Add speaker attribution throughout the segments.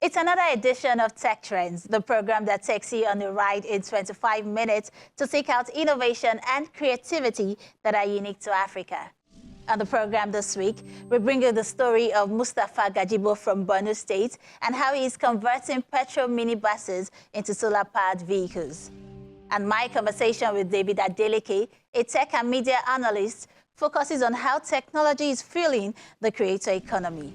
Speaker 1: It's another edition of Tech Trends, the program that takes you on a ride in 25 minutes to seek out innovation and creativity that are unique to Africa. On the program this week, we bring you the story of Mustafa Gajibo from Borno State and how he is converting petrol minibuses into solar-powered vehicles. And my conversation with David Adeleke, a tech and media analyst, focuses on how technology is fueling the creator economy.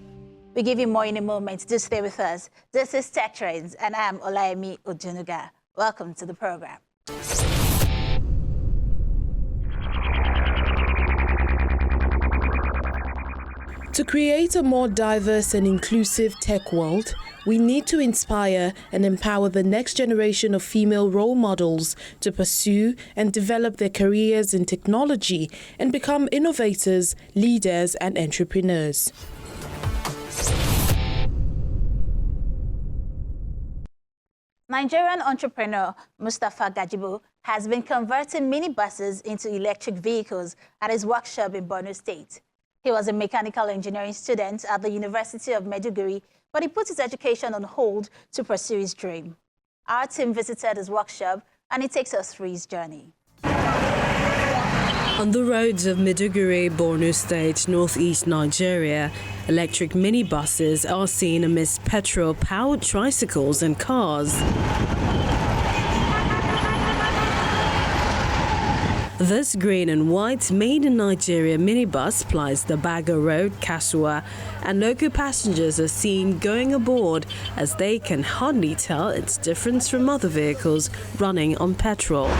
Speaker 1: We give you more in a moment. Do stay with us. This is Tech Trends, and I'm Olayemi Ojunuga. Welcome to the program.
Speaker 2: To create a more diverse and inclusive tech world, we need to inspire and empower the next generation of female role models to pursue and develop their careers in technology and become innovators, leaders, and entrepreneurs.
Speaker 1: Nigerian entrepreneur Mustafa Gajibo has been converting minibuses into electric vehicles at his workshop in Borno State. He was a mechanical engineering student at the University of Maiduguri, but he put his education on hold to pursue his dream. Our team visited his workshop, and he takes us through his journey.
Speaker 3: On the roads of Maiduguri, Borno State, northeast Nigeria, electric minibuses are seen amidst petrol-powered tricycles and cars. This green and white made-in-Nigeria minibus plies the Baga Road, Kasua, and local passengers are seen going aboard as they can hardly tell its difference from other vehicles running on petrol.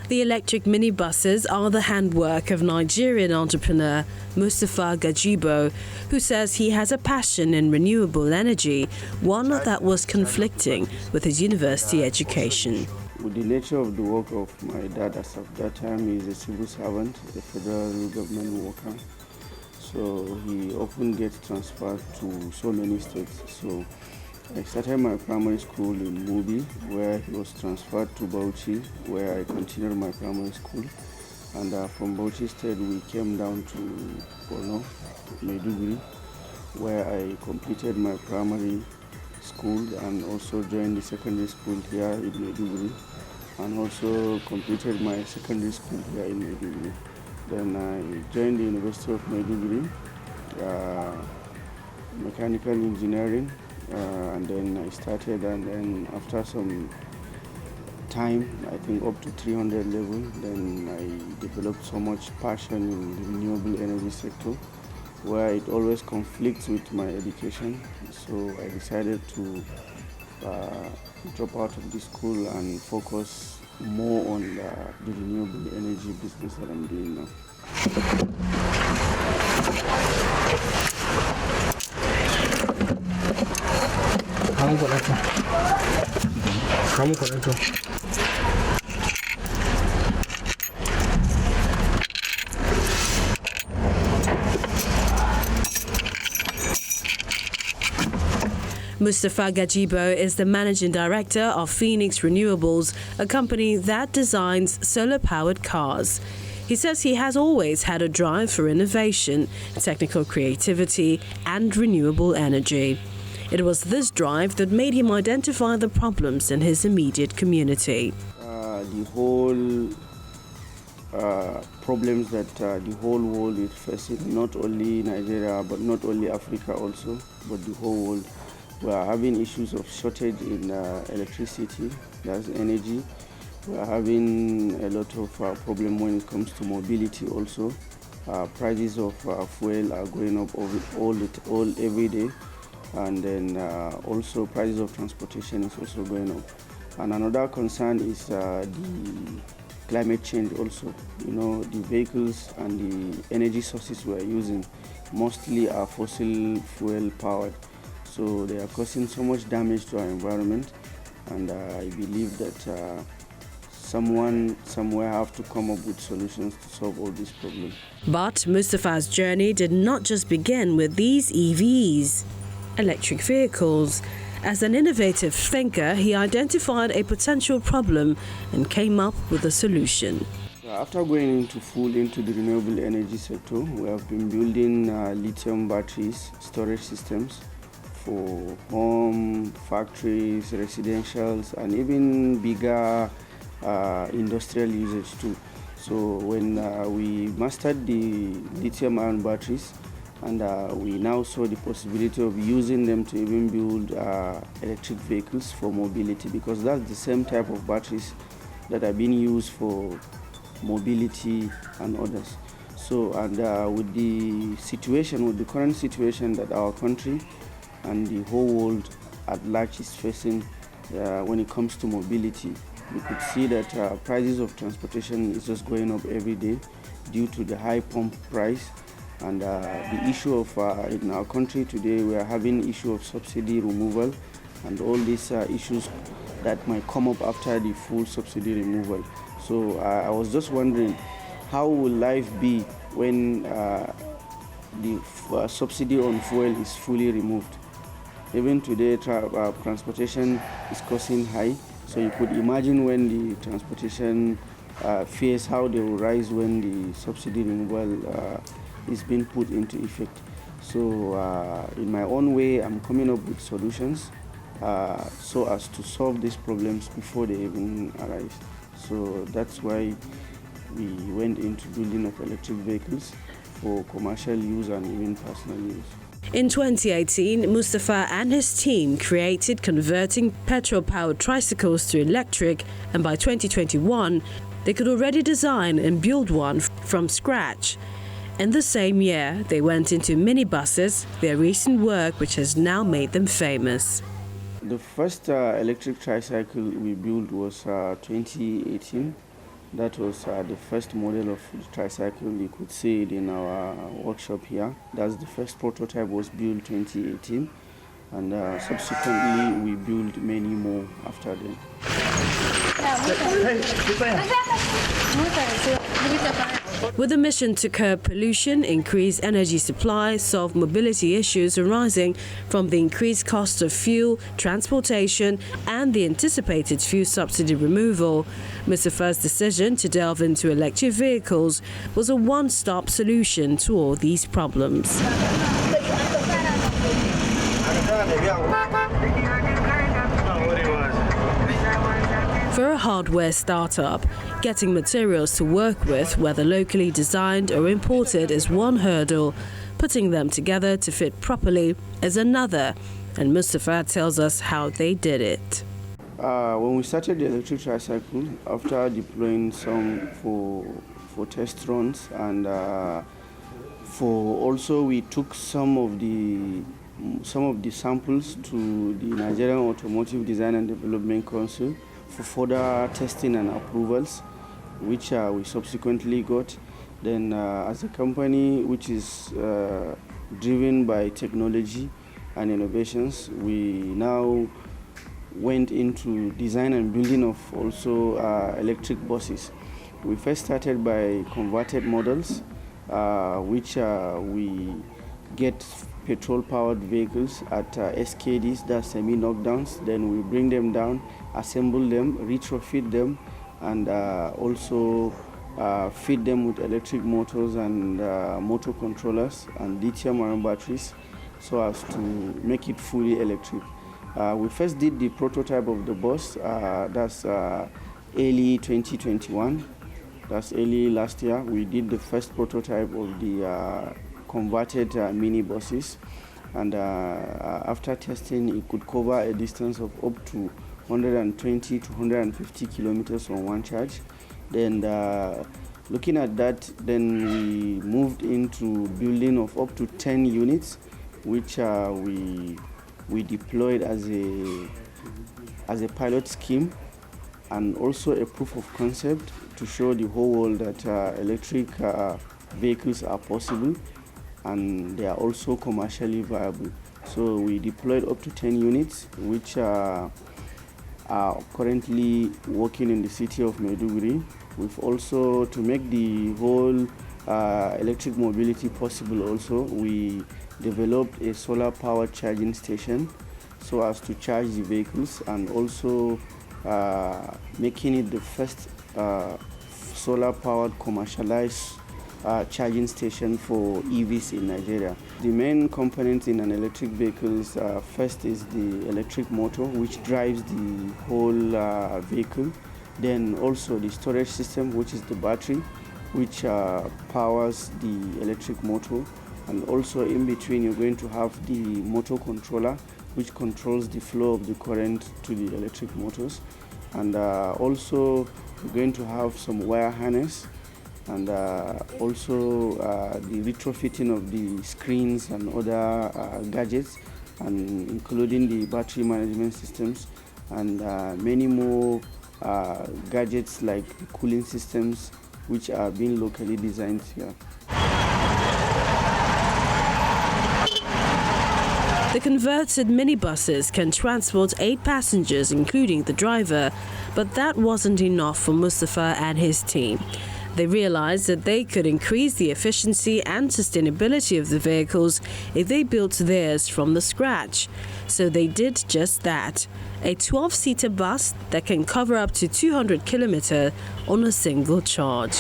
Speaker 3: The electric minibuses are the handwork of Nigerian entrepreneur Mustafa Gajibo, who says he has a passion in renewable energy, one that was conflicting with his university education.
Speaker 4: With the nature of the work of my dad as of that time, he is a civil servant, a federal government worker. So he often gets transferred to so many states. So I started my primary school in Mubi, where he was transferred to Bauchi, where I continued my primary school. And from Bauchi State, we came down to Borno, Maiduguri, where I completed my primary school and also joined the secondary school here in Maiduguri, and also completed my secondary school here in Maiduguri. Then I joined the University of Maiduguri, mechanical engineering. And then I started, and then after some time, I think up to 300 level, then I developed so much passion in the renewable energy sector, where it always conflicts with my education. So I decided to drop out of the school and focus more on the renewable energy business that I'm doing now.
Speaker 3: Mustafa Gajibo is the managing director of Phoenix Renewables, a company that designs solar-powered cars. He says he has always had a drive for innovation, technical creativity, and renewable energy. It was this drive that made him identify the problems in his immediate community.
Speaker 4: The whole problems that the whole world is facing, not only Nigeria, but not only Africa also, but the whole world. We are having issues of shortage in electricity, that's energy. We are having a lot of problem when it comes to mobility also. Prices of fuel are going up every day. And then also prices of transportation is also going up. And another concern is the climate change also. You know, the vehicles and the energy sources we are using mostly are fossil fuel powered. So they are causing so much damage to our environment. And I believe that someone somewhere have to come up with solutions to solve all these problems.
Speaker 3: But Mustafa's journey did not just begin with these EVs. Electric vehicles. As an innovative thinker, he identified a potential problem and came up with a solution.
Speaker 4: After going into the renewable energy sector, we have been building lithium batteries storage systems for home, factories, residentials, and even bigger industrial usage too. So when we mastered the lithium-ion batteries, and we now saw the possibility of using them to even build electric vehicles for mobility, because that's the same type of batteries that are being used for mobility and others. So, and with the current situation that our country and the whole world at large is facing when it comes to mobility, we could see that prices of transportation is just going up every day due to the high pump price. And the issue of, in our country today, we are having issue of subsidy removal and all these issues that might come up after the full subsidy removal. So I was just wondering, how will life be when the subsidy on fuel is fully removed? Even today, transportation is costing high. So you could imagine when the transportation fares, how they will rise when the subsidy removal is being put into effect. So in my own way, I'm coming up with solutions so as to solve these problems before they even arise. So that's why we went into building of electric vehicles for commercial use and even personal use.
Speaker 3: In 2018, Mustafa and his team created converting petrol-powered tricycles to electric, and by 2021, they could already design and build one from scratch. In the same year, they went into minibuses, their recent work which has now made them famous.
Speaker 4: The first electric tricycle we built was 2018. That was the first model of the tricycle. You could see it in our workshop here. That's the first prototype was built 2018, and subsequently we built many more after them.
Speaker 3: With a mission to curb pollution, increase energy supply, solve mobility issues arising from the increased cost of fuel, transportation, and the anticipated fuel subsidy removal, Mustafa's decision to delve into electric vehicles was a one-stop solution to all these problems. For a hardware startup, getting materials to work with, whether locally designed or imported, is one hurdle. Putting them together to fit properly is another, and Mustafa tells us how they did it.
Speaker 4: When we started the electric tricycle, after deploying some for test runs, and we took some of the samples to the Nigerian Automotive Design and Development Council for further testing and approvals, which we subsequently got. Then as a company which is driven by technology and innovations, we now went into design and building of also electric buses. We first started by converted models, which we get petrol-powered vehicles at SKDs, that's semi-knockdowns. Then we bring them down, assemble them, retrofit them, and also feed them with electric motors and motor controllers and lithium-ion batteries so as to make it fully electric. We first did the prototype of the bus, that's early 2021. That's early last year. We did the first prototype of the converted mini buses, and after testing, it could cover a distance of up to 120 to 150 kilometers on one charge. Then looking at that, then we moved into building of up to 10 units, which we deployed as a pilot scheme and also a proof of concept to show the whole world that electric vehicles are possible and they are also commercially viable. So we deployed up to 10 units, which are currently working in the city of Maiduguri. We've also, to make the whole electric mobility possible also, we developed a solar powered charging station so as to charge the vehicles, and also making it the first solar-powered commercialized charging station for EVs in Nigeria. The main components in an electric vehicle is first is the electric motor, which drives the whole vehicle. Then also the storage system, which is the battery, which powers the electric motor. And also in between, you're going to have the motor controller, which controls the flow of the current to the electric motors. And also you're going to have some wire harness, and also the retrofitting of the screens and other gadgets, and including the battery management systems, and many more gadgets like the cooling systems, which are being locally designed here.
Speaker 3: The converted minibuses can transport 8 passengers, including the driver, but that wasn't enough for Mustafa and his team. They realized that they could increase the efficiency and sustainability of the vehicles if they built theirs from the scratch. So they did just that. A 12-seater bus that can cover up to 200 kilometers on a single charge.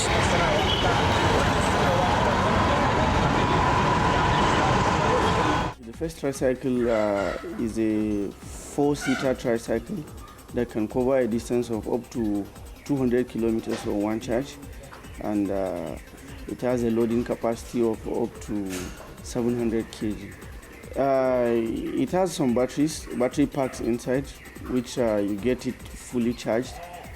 Speaker 4: The first tricycle is a 4-seater tricycle that can cover a distance of up to 200 kilometers on one charge, and it has a loading capacity of up to 700 kg. It has some battery packs inside, which you get it fully charged,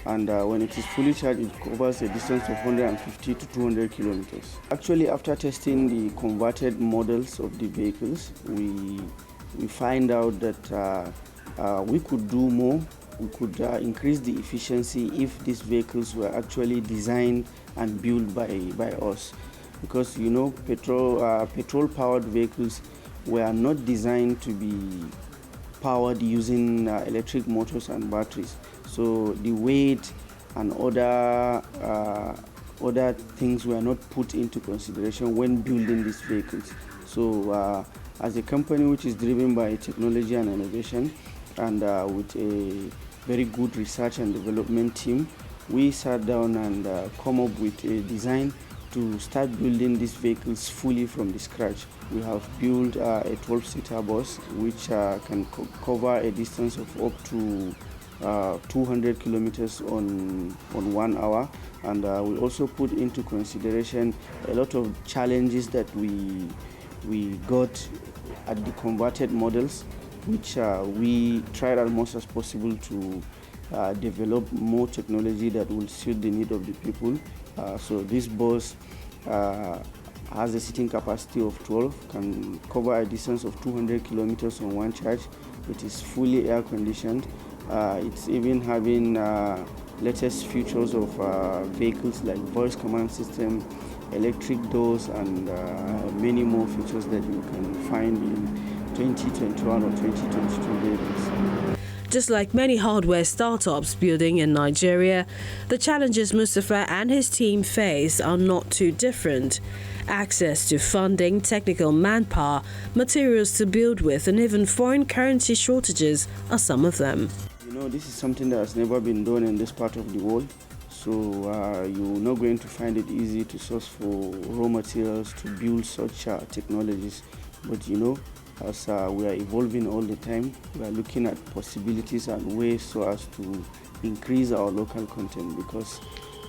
Speaker 4: and when it is fully charged, it covers a distance of 150 to 200 kilometers. Actually, after testing the converted models of the vehicles, we find out that we could do more. We could increase the efficiency if these vehicles were actually designed and built by us, because you know, petrol-powered vehicles were not designed to be powered using electric motors and batteries. So the weight and other things were not put into consideration when building these vehicles. So as a company which is driven by technology and innovation, and with a very good research and development team, we sat down and come up with a design to start building these vehicles fully from the scratch. We have built a 12-seater bus which can cover a distance of up to 200 kilometers on 1 hour, and we also put into consideration a lot of challenges that we got at the converted models, which we tried as much as possible to develop more technology that will suit the need of the people. So this bus has a seating capacity of 12, can cover a distance of 200 kilometers on one charge. It is fully air conditioned. It's even having latest features of vehicles like voice command system, electric doors, and many more features that you can find in 2021 or 2022 vehicles.
Speaker 3: Just like many hardware startups building in Nigeria, the challenges Mustafa and his team face are not too different. Access to funding, technical manpower, materials to build with, and even foreign currency shortages are some of them.
Speaker 4: You know, this is something that has never been done in this part of the world. So you're not going to find it easy to source for raw materials to build such technologies. But you know, as we are evolving all the time, we are looking at possibilities and ways so as to increase our local content, because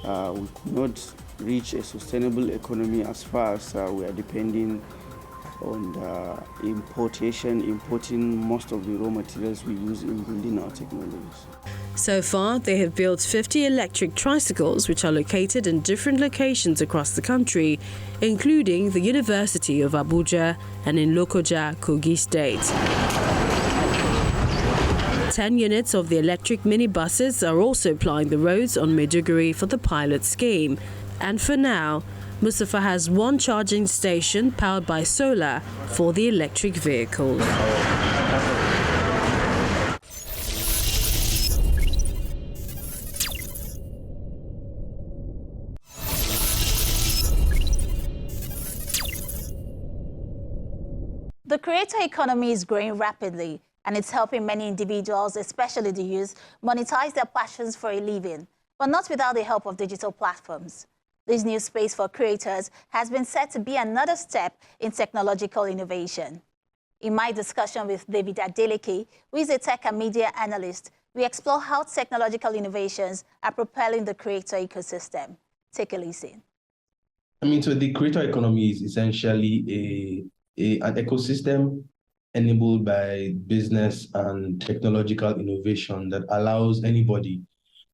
Speaker 4: we could not reach a sustainable economy as far as we are depending on importing most of the raw materials we use in building our technologies.
Speaker 3: So far, they have built 50 electric tricycles, which are located in different locations across the country, including the University of Abuja and in Lokoja, Kogi State. 10 units of the electric minibuses are also plying the roads on Maiduguri for the pilot scheme. And for now, Mustafa has one charging station powered by solar for the electric vehicles.
Speaker 1: The creator economy is growing rapidly, and it's helping many individuals, especially the youth, monetize their passions for a living. but not without the help of digital platforms. This new space for creators has been said to be another step in technological innovation. In my discussion with David Adeleke, who is a tech and media analyst, we explore how technological innovations are propelling the creator ecosystem. Take a listen.
Speaker 5: So the creator economy is essentially an ecosystem enabled by business and technological innovation that allows anybody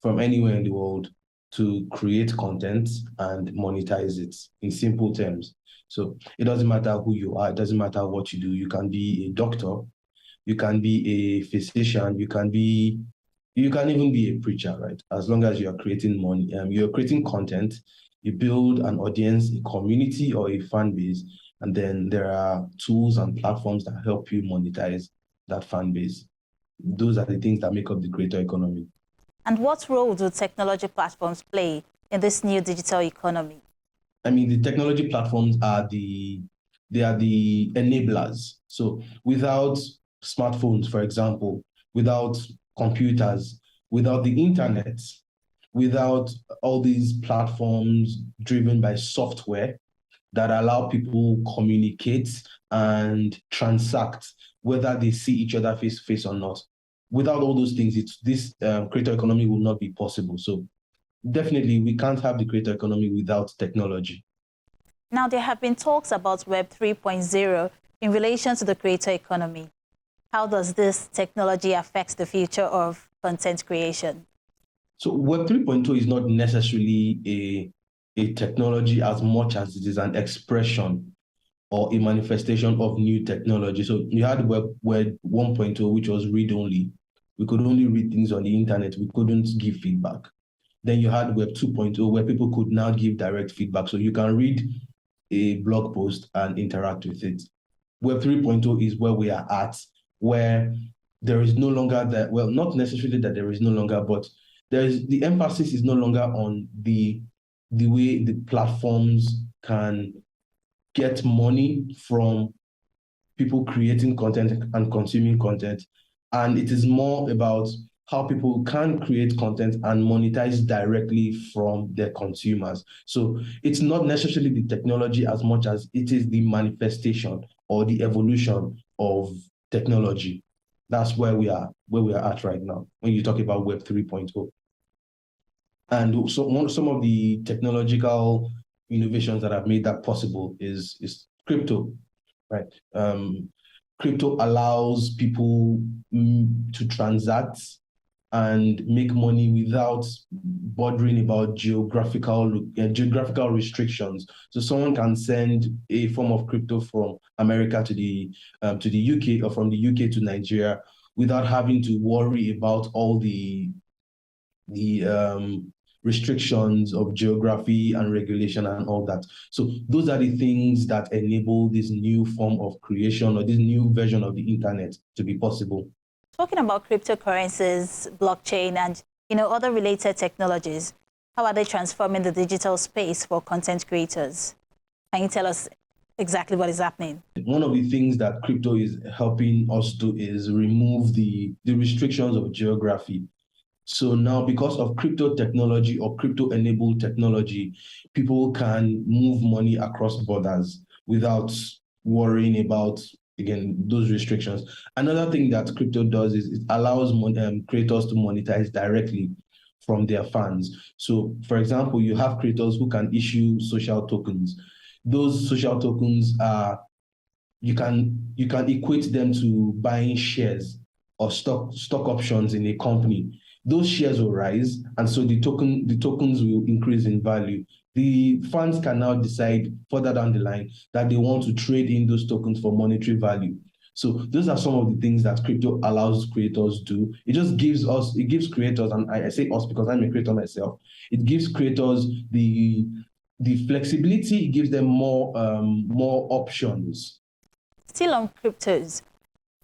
Speaker 5: from anywhere in the world to create content and monetize it in simple terms. So it doesn't matter who you are, it doesn't matter what you do. You can be a doctor, you can be a physician, you can even be a preacher, right? As long as you are creating money, you're creating content, you build an audience, a community, or a fan base, and then there are tools and platforms that help you monetize that fan base. Those are the things that make up the creator economy.
Speaker 1: And what role do technology platforms play in this new digital economy?
Speaker 5: The technology platforms are the enablers. So without smartphones, for example, without computers, without the internet, without all these platforms driven by software that allow people communicate and transact, whether they see each other face to face or not. Without all those things, this creator economy will not be possible. So definitely, we can't have the creator economy without technology.
Speaker 1: Now, there have been talks about Web 3.0 in relation to the creator economy. How does this technology affect the future of content creation?
Speaker 5: So Web 3.0 is not necessarily a technology as much as it is an expression or a manifestation of new technology. So you had Web 1.0, which was read-only. We could only read things on the internet. We couldn't give feedback. Then you had Web 2.0, where people could now give direct feedback. So you can read a blog post and interact with it. Web 3.0 is where we are at, where there is no longer that, well, not necessarily that there is no longer, but the emphasis is no longer on the way the platforms can get money from people creating content and consuming content. And it is more about how people can create content and monetize directly from their consumers. So it's not necessarily the technology as much as it is the manifestation or the evolution of technology. That's where we are at right now when you talk about Web 3.0. And so some of the technological innovations that have made that possible is crypto, right? Crypto allows people to transact and make money without bothering about geographical restrictions. So someone can send a form of crypto from America to the UK, or from the UK to Nigeria, without having to worry about all the restrictions of geography and regulation and all that. So those are the things that enable this new form of creation or this new version of the internet to be possible.
Speaker 1: Talking about cryptocurrencies, blockchain, and other related technologies, how are they transforming the digital space for content creators? Can you tell us exactly what is happening?
Speaker 5: One of the things that crypto is helping us do is remove the restrictions of geography. So now, because of crypto technology or crypto-enabled technology, people can move money across borders without worrying about, again, those restrictions. Another thing that crypto does is it allows creators to monetize directly from their fans. So, for example, you have creators who can issue social tokens. Those social tokens are, you can equate them to buying shares or stock options in a company. Those shares will rise, and so the tokens will increase in value. The funds can now decide further down the line that they want to trade in those tokens for monetary value. So those are some of the things that crypto allows creators to do. It gives creators, and I say us because I'm a creator myself, it gives creators the flexibility, it gives them more options.
Speaker 1: Still on cryptos.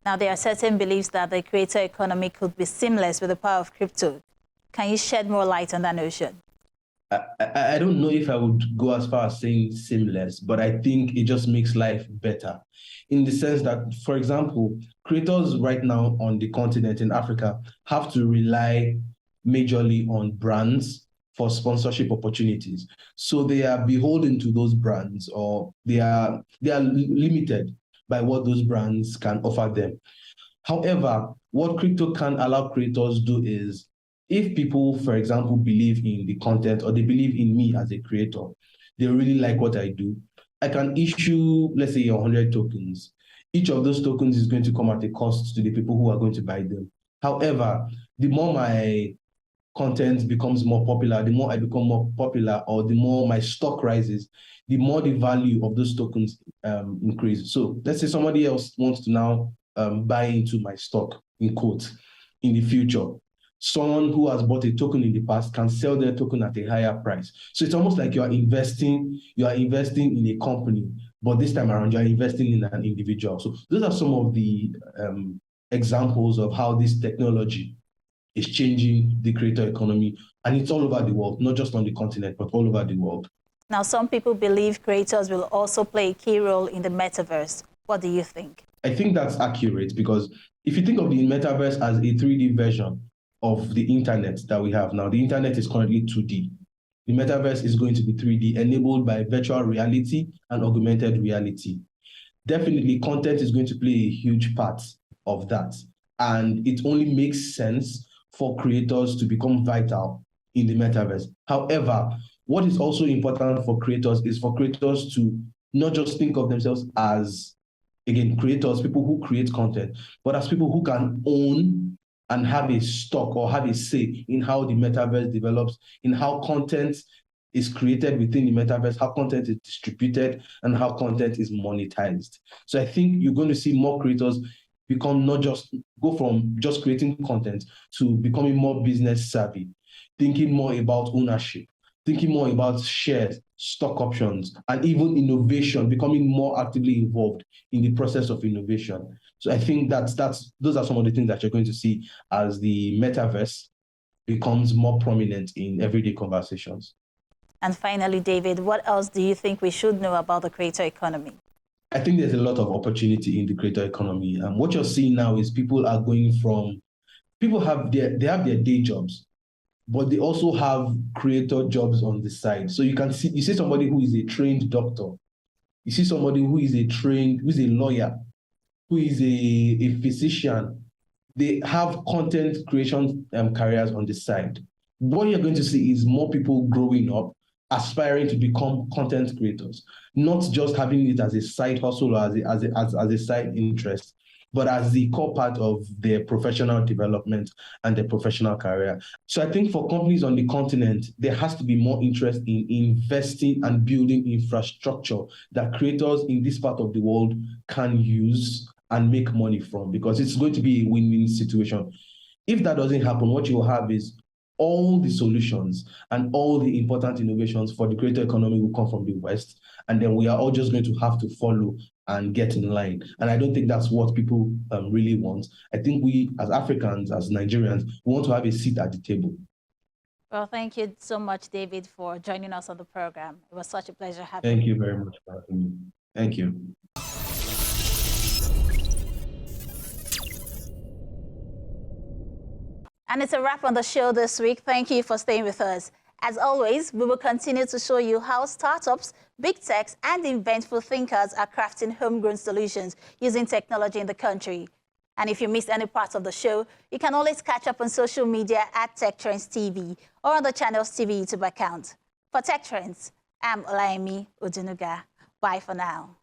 Speaker 1: Now, there are certain beliefs that the creator economy could be seamless with the power of crypto. Can you shed more light on that notion?
Speaker 5: I don't know if I would go as far as saying seamless, but I think it just makes life better in the sense that, for example, creators right now on the continent in Africa have to rely majorly on brands for sponsorship opportunities. So they are beholden to those brands, or they are limited by what those brands can offer them. However, what crypto can allow creators do is, if people, for example, believe in the content, or they believe in me as a creator, they really like what I do, I can issue, let's say, 100 tokens. Each of those tokens is going to come at a cost to the people who are going to buy them. However, the more my content becomes more popular, the more I become more popular, or the more my stock rises, the more the value of those tokens increases. So let's say somebody else wants to now buy into my stock, in quotes, in the future. Someone who has bought a token in the past can sell their token at a higher price. So it's almost like you are investing in a company, but this time around you are investing in an individual. So those are some of the examples of how this technology is changing the creator economy, and it's all over the world, not just on the continent, but all over the world.
Speaker 1: Now, some people believe creators will also play a key role in the metaverse. What do you think?
Speaker 5: I think that's accurate, because if you think of the metaverse as a 3D version of the internet that we have now, the internet is currently 2D. The metaverse is going to be 3D, enabled by virtual reality and augmented reality. Definitely, content is going to play a huge part of that. And it only makes sense for creators to become vital in the metaverse. However, what is also important for creators is for creators to not just think of themselves as, again, creators, people who create content, but as people who can own and have a stock or have a say in how the metaverse develops, in how content is created within the metaverse, how content is distributed, and how content is monetized. So I think you're going to see more creators go from just creating content to becoming more business savvy, thinking more about ownership, thinking more about shares, stock options, and even innovation, becoming more actively involved in the process of innovation. So I think those are some of the things that you're going to see as the metaverse becomes more prominent in everyday conversations.
Speaker 1: And finally, David, what else do you think we should know about the creator economy?
Speaker 5: I think there's a lot of opportunity in the creator economy. And what you're seeing now is people have their day jobs, but they also have creator jobs on the side. So you see somebody who is a trained doctor. You see somebody who is a lawyer, who is a physician. They have content creation careers on the side. What you're going to see is more people growing up, aspiring to become content creators, not just having it as a side hustle or as a side interest, but as the core part of their professional development and their professional career. So I think for companies on the continent, there has to be more interest in investing and building infrastructure that creators in this part of the world can use and make money from, because it's going to be a win-win situation. If that doesn't happen, what you will have is all the solutions and all the important innovations for the creator economy will come from the West, and then we are all just going to have to follow and get in line. And I don't think that's what people really want. I think we, as Africans, as Nigerians, we want to have a seat at the table.
Speaker 1: Well, thank you so much, David, for joining us on the program. It was such a pleasure having
Speaker 5: you. Thank you very much for having me. Thank you.
Speaker 1: And it's a wrap on the show this week. Thank you for staying with us. As always, we will continue to show you how startups, big techs, and inventful thinkers are crafting homegrown solutions using technology in the country. And if you missed any parts of the show, you can always catch up on social media at Tech Trends TV or on the Channels TV YouTube account. For Tech Trends, I'm Olayemi Odunuga. Bye for now.